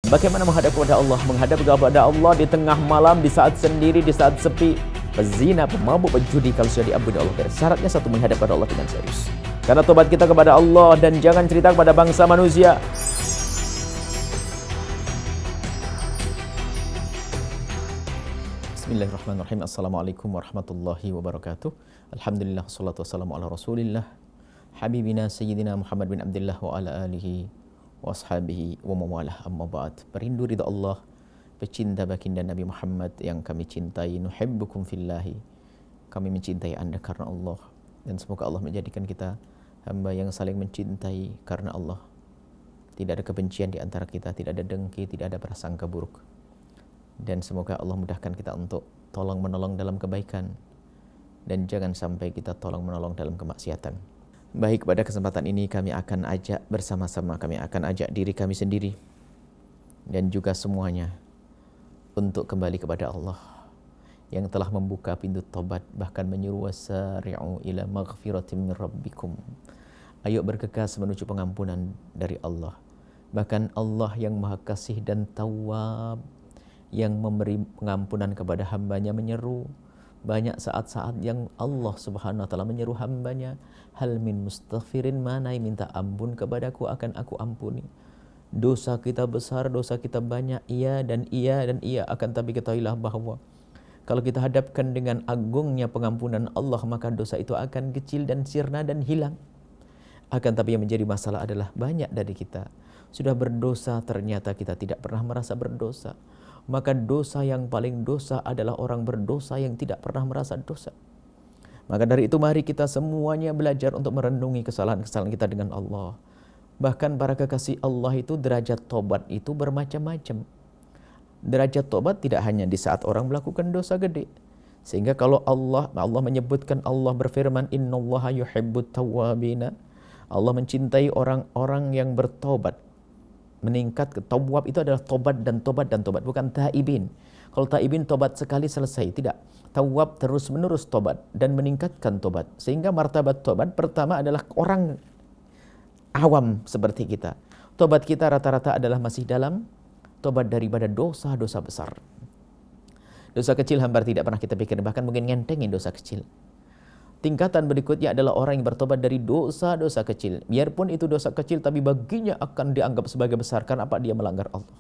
Bagaimana menghadap kepada Allah? Menghadap kepada Allah di tengah malam, di saat sendiri, di saat sepi. Pezina, pemabuk, penjudi kalau sudah diampuni Allah. Syaratnya satu, menghadap kepada Allah dengan serius. Karena tobat kita kepada Allah dan jangan cerita kepada bangsa manusia. Bismillahirrahmanirrahim. Assalamualaikum warahmatullahi wabarakatuh. Alhamdulillah, salatu wassalamu ala rasulillah Habibina Sayyidina Muhammad bin Abdullah wa ala alihi wa ashabihi wa mawalah, amma ba'd. Perindu ridha Allah, pecinta baginda Nabi Muhammad yang kami cintai, nuhibbukum fillahi, kami mencintai anda karena Allah. Dan semoga Allah menjadikan kita hamba yang saling mencintai karena Allah. Tidak ada kebencian di antara kita, tidak ada dengki, tidak ada prasangka buruk. Dan semoga Allah mudahkan kita untuk tolong menolong dalam kebaikan, dan jangan sampai kita tolong menolong dalam kemaksiatan. Baik, pada kesempatan ini kami akan ajak bersama-sama, kami akan ajak diri kami sendiri dan juga semuanya untuk kembali kepada Allah yang telah membuka pintu tobat, bahkan menyuruh wasari'u ila maghfiratin min rabbikum. Ayo bergegas menuju pengampunan dari Allah. Bahkan Allah yang Maha Kasih dan Tawwab, yang memberi pengampunan kepada hambanya, menyeru. Banyak saat-saat yang Allah subhanahu wa ta'ala menyeru hambanya, hal min mustaghfirin, mana yang minta ampun kepadaku akan aku ampuni. Dosa kita besar, dosa kita banyak, iya dan iya dan iya, akan tapi ketahuilah bahwa kalau kita hadapkan dengan agungnya pengampunan Allah, maka dosa itu akan kecil dan sirna dan hilang. Akan tapi yang menjadi masalah adalah banyak dari kita sudah berdosa, ternyata kita tidak pernah merasa berdosa. Maka dosa yang paling dosa adalah orang berdosa yang tidak pernah merasa dosa. Maka dari itu mari kita semuanya belajar untuk merenungi kesalahan-kesalahan kita dengan Allah. Bahkan para kekasih Allah itu derajat tobat itu bermacam-macam. Derajat tobat tidak hanya di saat orang melakukan dosa gede. Sehingga kalau Allah menyebutkan, Allah berfirman, innallaha yuhibbut tawwabina. Allah mencintai orang-orang yang bertobat. Meningkat ke tawwab itu adalah tobat dan tobat dan tobat, bukan taibin. Kalau taibin tobat sekali selesai, tidak. Tawwab terus menerus tobat dan meningkatkan tobat. Sehingga martabat tobat pertama adalah orang awam seperti kita. Tobat kita rata-rata adalah masih dalam tobat daripada dosa-dosa besar. Dosa kecil hampir tidak pernah kita pikir, bahkan mungkin ngentengin dosa kecil. Tingkatan berikutnya adalah orang yang bertobat dari dosa-dosa kecil. Biarpun itu dosa kecil, tapi baginya akan dianggap sebagai besar. Karena apa? Dia melanggar Allah.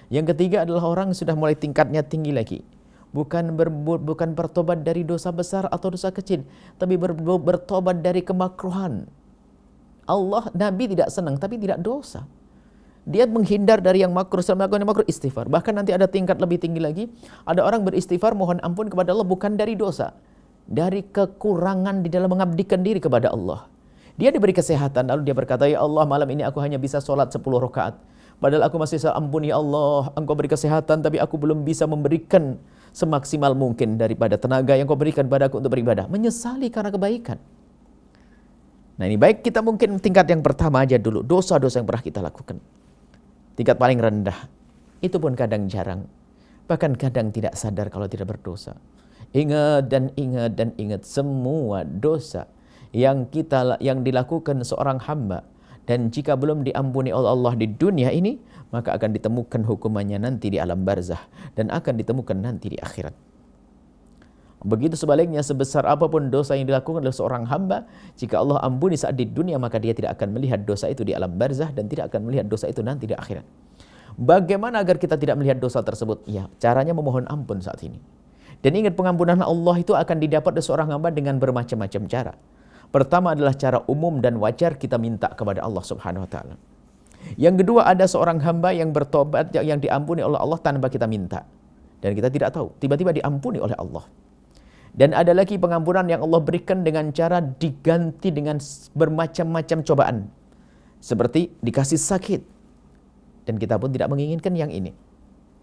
Yang ketiga adalah orang yang sudah mulai tingkatnya tinggi lagi. Bukan bertobat dari dosa besar atau dosa kecil, tapi bertobat dari kemakruhan. Allah, Nabi tidak senang, tapi tidak dosa. Dia menghindar dari yang makruh, selama melakukan yang makruh, istighfar. Bahkan nanti ada tingkat lebih tinggi lagi. Ada orang beristighfar, mohon ampun kepada Allah bukan dari dosa, dari kekurangan di dalam mengabdikan diri kepada Allah. Dia diberi kesehatan, lalu dia berkata, ya Allah, malam ini aku hanya bisa sholat 10 rakaat. Padahal aku masih ampun ya Allah, engkau beri kesehatan, tapi aku belum bisa memberikan semaksimal mungkin daripada tenaga yang kau berikan padaku untuk beribadah. Menyesali karena kebaikan. Nah ini baik, kita mungkin tingkat yang pertama aja dulu, dosa-dosa yang pernah kita lakukan. Tingkat paling rendah, itu pun kadang jarang. Bahkan kadang tidak sadar kalau tidak berdosa. Ingat dan ingat dan ingat semua dosa yang dilakukan seorang hamba, dan jika belum diampuni oleh Allah di dunia ini, maka akan ditemukan hukumannya nanti di alam barzah dan akan ditemukan nanti di akhirat. Begitu sebaliknya, sebesar apapun dosa yang dilakukan oleh seorang hamba, jika Allah ampuni saat di dunia, maka dia tidak akan melihat dosa itu di alam barzah dan tidak akan melihat dosa itu nanti di akhirat. Bagaimana agar kita tidak melihat dosa tersebut? Ya, caranya memohon ampun saat ini. Dan ingat, pengampunan Allah itu akan didapat dari seorang hamba dengan bermacam-macam cara. Pertama adalah cara umum dan wajar kita minta kepada Allah subhanahu wa ta'ala. Yang kedua, ada seorang hamba yang bertobat, yang diampuni oleh Allah tanpa kita minta. Dan kita tidak tahu, tiba-tiba diampuni oleh Allah. Dan ada lagi pengampunan yang Allah berikan dengan cara diganti dengan bermacam-macam cobaan. Seperti dikasih sakit. Dan kita pun tidak menginginkan yang ini.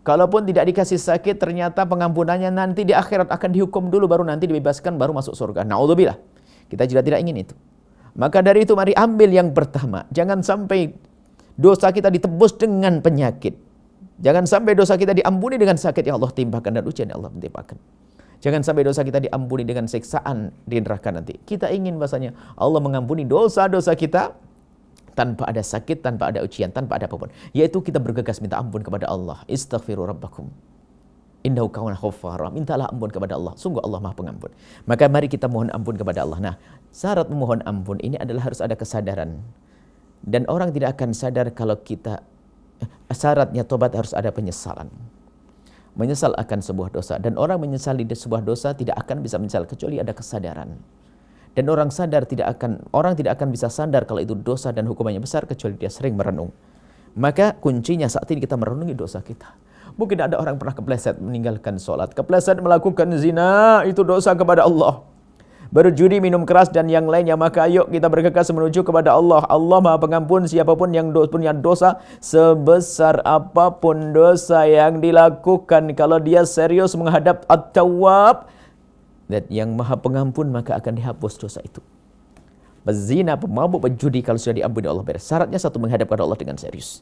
Kalaupun tidak dikasih sakit, ternyata pengampunannya nanti di akhirat akan dihukum dulu, baru nanti dibebaskan, baru masuk surga. Na'udzubillah. Kita juga tidak ingin itu. Maka dari itu mari ambil yang pertama. Jangan sampai dosa kita ditebus dengan penyakit. Jangan sampai dosa kita diampuni dengan sakit yang Allah timpakan dan ujian yang Allah timpakan. Jangan sampai dosa kita diampuni dengan siksaan di neraka nanti. Kita ingin bahasanya Allah mengampuni dosa-dosa kita tanpa ada sakit, tanpa ada ujian, tanpa ada apapun. Yaitu kita bergegas minta ampun kepada Allah. Istaghfiru rabbakum. Innahu kana ghaffara. Mintalah ampun kepada Allah. Sungguh Allah Maha Pengampun. Maka mari kita mohon ampun kepada Allah. Nah, syarat memohon ampun ini adalah harus ada kesadaran. Dan orang tidak akan sadar kalau kita, syaratnya tobat harus ada penyesalan. Menyesal akan sebuah dosa. Dan orang menyesali sebuah dosa tidak akan bisa menyesal kecuali ada kesadaran. Dan orang tidak akan bisa sadar kalau itu dosa dan hukumannya besar kecuali dia sering merenung. Maka kuncinya saat ini kita merenungi dosa kita. Mungkin ada orang pernah kepleset meninggalkan sholat, kepleset melakukan zina, itu dosa kepada Allah. Berjudi, minum keras dan yang lainnya, maka ayo kita bergegas menuju kepada Allah. Allah Maha Pengampun, siapapun yang punya dosa sebesar apapun dosa yang dilakukan, kalau dia serius menghadap At-Tawwab, dan yang Maha Pengampun, maka akan dihapus dosa itu. Pezina, pemabuk, penjudi, kalau sudah diampuni Allah beres. Syaratnya satu, menghadap kepada Allah dengan serius.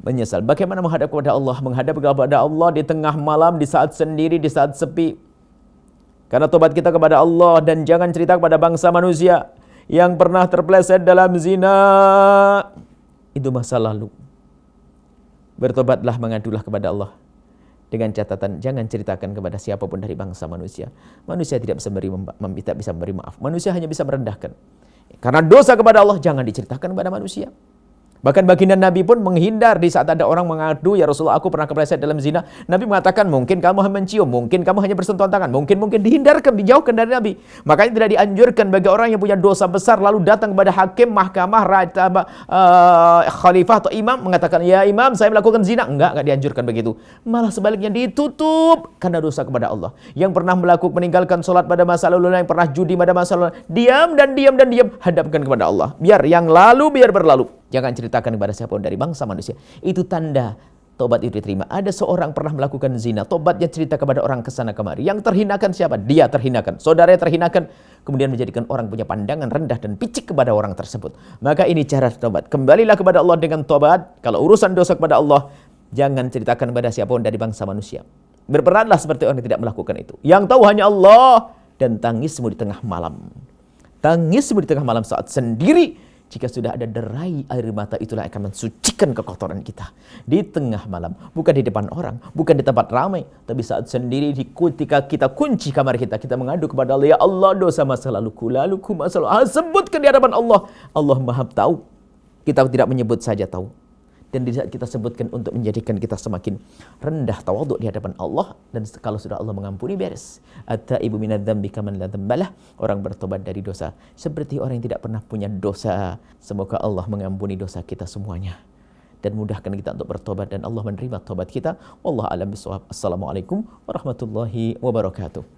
Menyesal. Bagaimana menghadap kepada Allah? Menghadap kepada Allah di tengah malam, di saat sendiri, di saat sepi. Karena tobat kita kepada Allah, dan jangan cerita kepada bangsa manusia yang pernah terpeleset dalam zina. Itu masa lalu. Bertobatlah, mengadulah kepada Allah. Dengan catatan, jangan ceritakan kepada siapapun dari bangsa manusia. Manusia tidak bisa memberi maaf. Manusia hanya bisa merendahkan. Karena dosa kepada Allah, jangan diceritakan kepada manusia. Bahkan baginda Nabi pun menghindar di saat ada orang mengadu, ya Rasulullah, aku pernah kepleset dalam zina. Nabi mengatakan, mungkin kamu hanya mencium, mungkin kamu hanya bersentuhan tangan, mungkin dihindarkan, dijauhkan dari Nabi. Makanya tidak dianjurkan bagi orang yang punya dosa besar lalu datang kepada hakim, mahkamah, raja, khalifah atau imam mengatakan, ya imam, saya melakukan zina. Enggak dianjurkan begitu. Malah sebaliknya ditutup karena dosa kepada Allah. Yang pernah meninggalkan sholat pada masa lalu, yang pernah judi pada masa lalu, diam, hadapkan kepada Allah. Biar yang lalu biar berlalu. Jangan ceritakan kepada siapapun dari bangsa manusia. Itu tanda tobat itu diterima. Ada seorang pernah melakukan zina, tobatnya cerita kepada orang kesana kemari. Yang terhinakan siapa? Dia terhinakan. Saudaranya terhinakan, kemudian menjadikan orang punya pandangan rendah dan picik kepada orang tersebut. Maka ini cara tobat. Kembalilah kepada Allah dengan tobat. Kalau urusan dosa kepada Allah, jangan ceritakan kepada siapapun dari bangsa manusia. Berperanlah seperti orang yang tidak melakukan itu. Yang tahu hanya Allah, dan tangismu di tengah malam. Tangismu di tengah malam saat sendiri. Jika sudah ada derai air mata, itulah akan mensucikan kekotoran kita. Di tengah malam, bukan di depan orang, bukan di tempat ramai, tapi saat sendiri, ketika kita kunci kamar kita mengadu kepada Allah, ya Allah, dosa masa laluku masa lalu. Sebutkan di hadapan Allah. Allah Maha tahu. Kita tidak menyebut saja tahu. Dan di saat kita sebutkan untuk menjadikan kita semakin rendah tawaduk di hadapan Allah, dan kalau sudah Allah mengampuni, beres. At-taibu minadz-dzambi kaman la dzambalah. Orang bertobat dari dosa seperti orang yang tidak pernah punya dosa. Semoga Allah mengampuni dosa kita semuanya dan mudahkan kita untuk bertobat, dan Allah menerima tobat kita. Wallahu a'lam bishawab. Assalamualaikum warahmatullahi wabarakatuh.